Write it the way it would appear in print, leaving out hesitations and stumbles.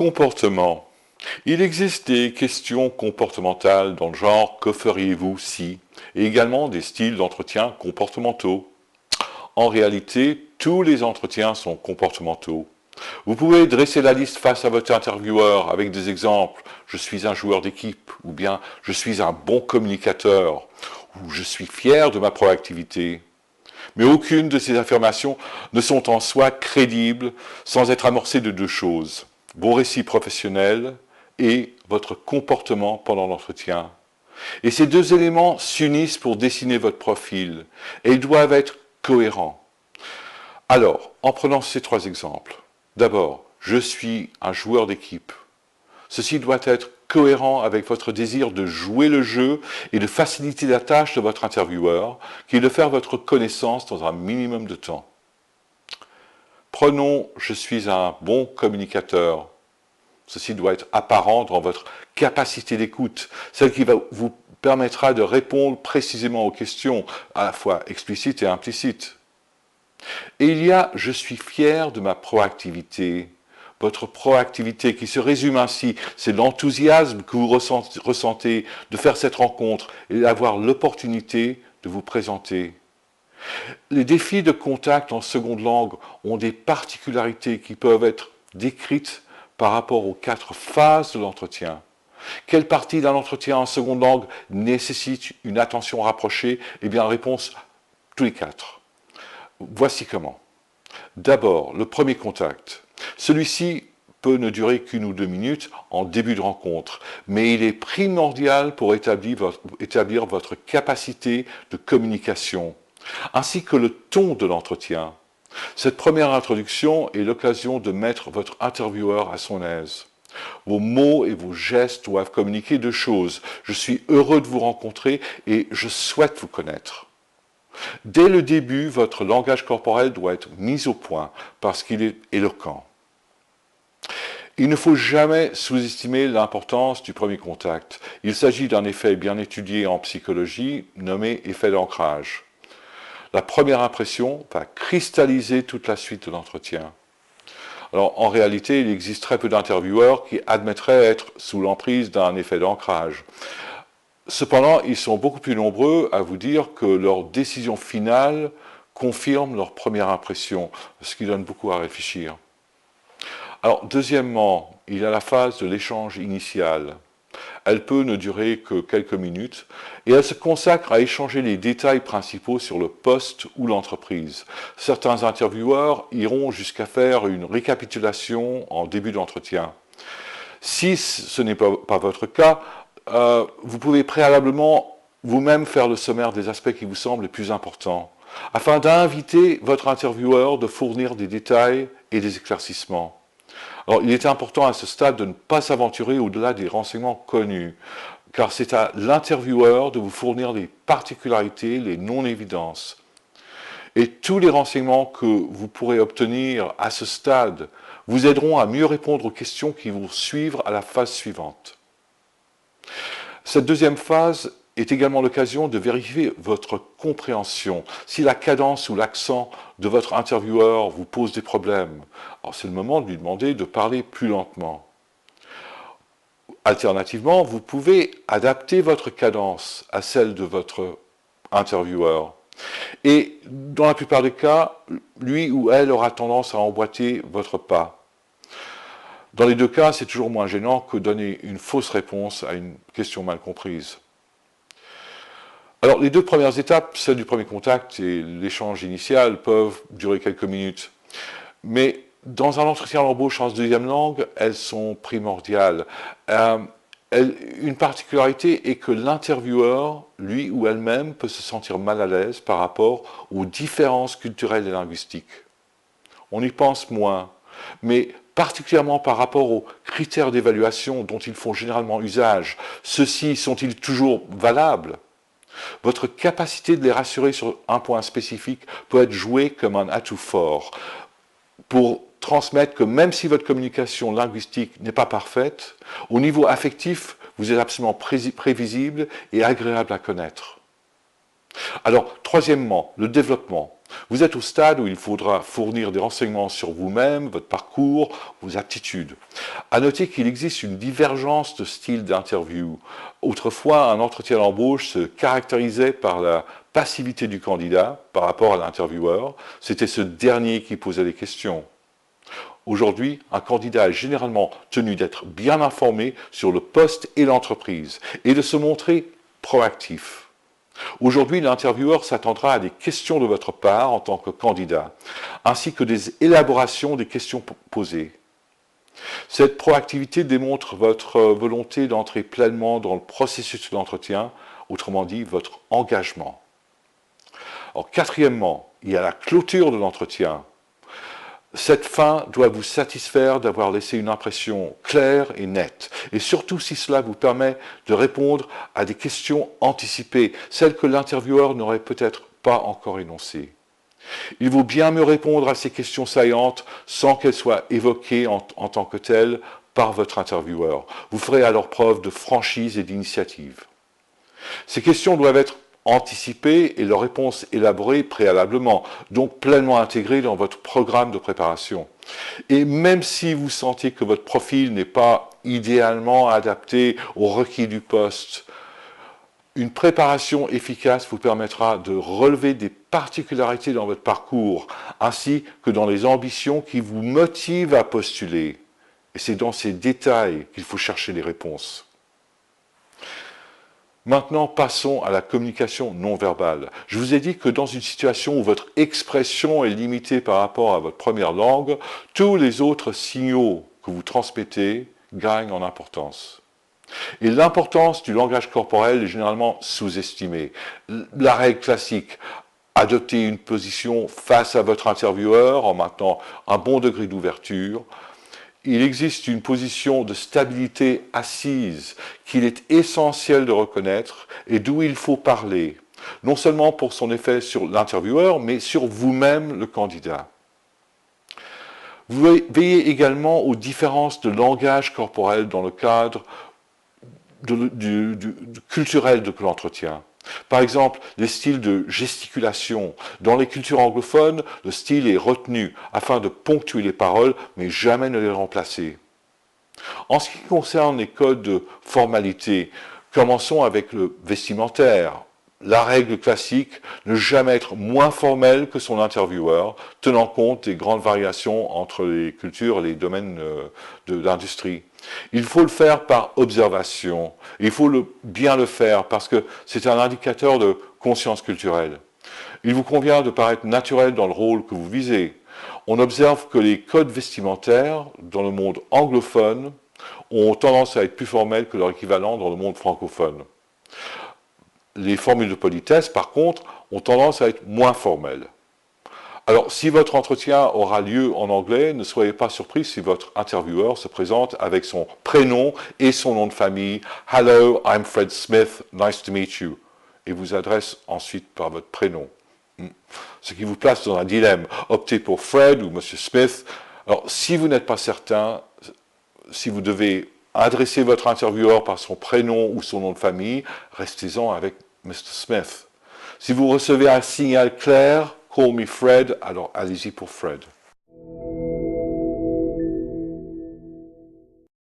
Comportement. Il existe des questions comportementales dans le genre « que feriez-vous si ?» et également des styles d'entretien comportementaux. En réalité, tous les entretiens sont comportementaux. Vous pouvez dresser la liste face à votre intervieweur avec des exemples « je suis un joueur d'équipe » ou bien « je suis un bon communicateur » ou « je suis fier de ma proactivité ». Mais aucune de ces affirmations ne sont en soi crédibles sans être amorcées de deux choses. Vos récits professionnels et votre comportement pendant l'entretien. Et ces deux éléments s'unissent pour dessiner votre profil, et ils doivent être cohérents. Alors, en prenant ces trois exemples, d'abord, je suis un joueur d'équipe. Ceci doit être cohérent avec votre désir de jouer le jeu et de faciliter la tâche de votre intervieweur, qui est de faire votre connaissance dans un minimum de temps. Prenons « je suis un bon communicateur ». Ceci doit être apparent dans votre capacité d'écoute, celle qui vous permettra de répondre précisément aux questions, à la fois explicites et implicites. Et il y a « je suis fier de ma proactivité ». Votre proactivité qui se résume ainsi, c'est l'enthousiasme que vous ressentez de faire cette rencontre et d'avoir l'opportunité de vous présenter. Les défis de contact en seconde langue ont des particularités qui peuvent être décrites par rapport aux 4 phases de l'entretien. Quelle partie d'un entretien en seconde langue nécessite une attention rapprochée? Eh bien, réponse, tous les 4. Voici comment. D'abord, le premier contact. Celui-ci peut ne durer qu'1 ou 2 minutes en début de rencontre, mais il est primordial pour établir votre capacité de communication, ainsi que le ton de l'entretien. Cette première introduction est l'occasion de mettre votre intervieweur à son aise. Vos mots et vos gestes doivent communiquer 2 choses. Je suis heureux de vous rencontrer et je souhaite vous connaître. Dès le début, votre langage corporel doit être mis au point parce qu'il est éloquent. Il ne faut jamais sous-estimer l'importance du premier contact. Il s'agit d'un effet bien étudié en psychologie, nommé effet d'ancrage. La première impression va cristalliser toute la suite de l'entretien. Alors, en réalité, il existe très peu d'intervieweurs qui admettraient être sous l'emprise d'un effet d'ancrage. Cependant, ils sont beaucoup plus nombreux à vous dire que leur décision finale confirme leur première impression, ce qui donne beaucoup à réfléchir. Alors, deuxièmement, il y a la phase de l'échange initial. Elle peut ne durer que quelques minutes et elle se consacre à échanger les détails principaux sur le poste ou l'entreprise. Certains intervieweurs iront jusqu'à faire une récapitulation en début d'entretien. Si ce n'est pas votre cas, vous pouvez préalablement vous-même faire le sommaire des aspects qui vous semblent les plus importants, afin d'inviter votre intervieweur de fournir des détails et des éclaircissements. Alors, il est important à ce stade de ne pas s'aventurer au-delà des renseignements connus, car c'est à l'intervieweur de vous fournir les particularités, les non-évidences. Et tous les renseignements que vous pourrez obtenir à ce stade vous aideront à mieux répondre aux questions qui vont suivre à la phase suivante. Cette deuxième phase est également l'occasion de vérifier votre compréhension. Si la cadence ou l'accent de votre intervieweur vous pose des problèmes, alors c'est le moment de lui demander de parler plus lentement. Alternativement, vous pouvez adapter votre cadence à celle de votre intervieweur. Et dans la plupart des cas, lui ou elle aura tendance à emboîter votre pas. Dans les 2 cas, c'est toujours moins gênant que donner une fausse réponse à une question mal comprise. Alors, les 2 premières étapes, celle du premier contact et l'échange initial, peuvent durer quelques minutes. Mais dans un entretien d'embauche en deuxième langue, elles sont primordiales. Une particularité est que l'intervieweur, lui ou elle-même, peut se sentir mal à l'aise par rapport aux différences culturelles et linguistiques. On y pense moins, mais particulièrement par rapport aux critères d'évaluation dont ils font généralement usage. Ceux-ci sont-ils toujours valables? Votre capacité de les rassurer sur un point spécifique peut être jouée comme un atout fort pour transmettre que même si votre communication linguistique n'est pas parfaite, au niveau affectif, vous êtes absolument prévisible et agréable à connaître. Alors, troisièmement, le développement. Vous êtes au stade où il faudra fournir des renseignements sur vous-même, votre parcours, vos aptitudes. À noter qu'il existe une divergence de style d'interview. Autrefois, un entretien d'embauche se caractérisait par la passivité du candidat par rapport à l'intervieweur. C'était ce dernier qui posait les questions. Aujourd'hui, un candidat est généralement tenu d'être bien informé sur le poste et l'entreprise et de se montrer proactif. Aujourd'hui, l'intervieweur s'attendra à des questions de votre part en tant que candidat, ainsi que des élaborations des questions posées. Cette proactivité démontre votre volonté d'entrer pleinement dans le processus d'entretien, autrement dit, votre engagement. Alors, quatrièmement, il y a la clôture de l'entretien. Cette fin doit vous satisfaire d'avoir laissé une impression claire et nette, et surtout si cela vous permet de répondre à des questions anticipées, celles que l'intervieweur n'aurait peut-être pas encore énoncées. Il vaut bien mieux répondre à ces questions saillantes sans qu'elles soient évoquées en tant que telles par votre intervieweur. Vous ferez alors preuve de franchise et d'initiative. Ces questions doivent être anticipées et leurs réponses élaborées préalablement, donc pleinement intégrées dans votre programme de préparation. Et même si vous sentez que votre profil n'est pas idéalement adapté aux requis du poste, une préparation efficace vous permettra de relever des particularités dans votre parcours, ainsi que dans les ambitions qui vous motivent à postuler. Et c'est dans ces détails qu'il faut chercher les réponses. Maintenant, passons à la communication non verbale. Je vous ai dit que dans une situation où votre expression est limitée par rapport à votre première langue, tous les autres signaux que vous transmettez gagnent en importance. Et l'importance du langage corporel est généralement sous-estimée. La règle classique, adopter une position face à votre intervieweur en maintenant un bon degré d'ouverture. Il existe une position de stabilité assise qu'il est essentiel de reconnaître et d'où il faut parler, non seulement pour son effet sur l'intervieweur, mais sur vous-même, le candidat. Vous veillez également aux différences de langage corporel dans le cadre culturel de l'entretien. Par exemple, les styles de gesticulation. Dans les cultures anglophones, le style est retenu afin de ponctuer les paroles, mais jamais ne les remplacer. En ce qui concerne les codes de formalité, commençons avec le vestimentaire. La règle classique, ne jamais être moins formel que son intervieweur, tenant compte des grandes variations entre les cultures et les domaines de l'industrie. Il faut le faire par observation. Il faut bien le faire parce que c'est un indicateur de conscience culturelle. Il vous convient de paraître naturel dans le rôle que vous visez. On observe que les codes vestimentaires dans le monde anglophone ont tendance à être plus formels que leur équivalent dans le monde francophone. Les formules de politesse, par contre, ont tendance à être moins formelles. Alors, si votre entretien aura lieu en anglais, ne soyez pas surpris si votre intervieweur se présente avec son prénom et son nom de famille. « Hello, I'm Fred Smith, nice to meet you » et vous adresse ensuite par votre prénom. Ce qui vous place dans un dilemme. Optez pour Fred ou Monsieur Smith. Alors, si vous n'êtes pas certain, si vous devez adresser votre intervieweur par son prénom ou son nom de famille, restez-en avec Mr. Smith. Si vous recevez un signal clair, Call me Fred, alors allez-y pour Fred.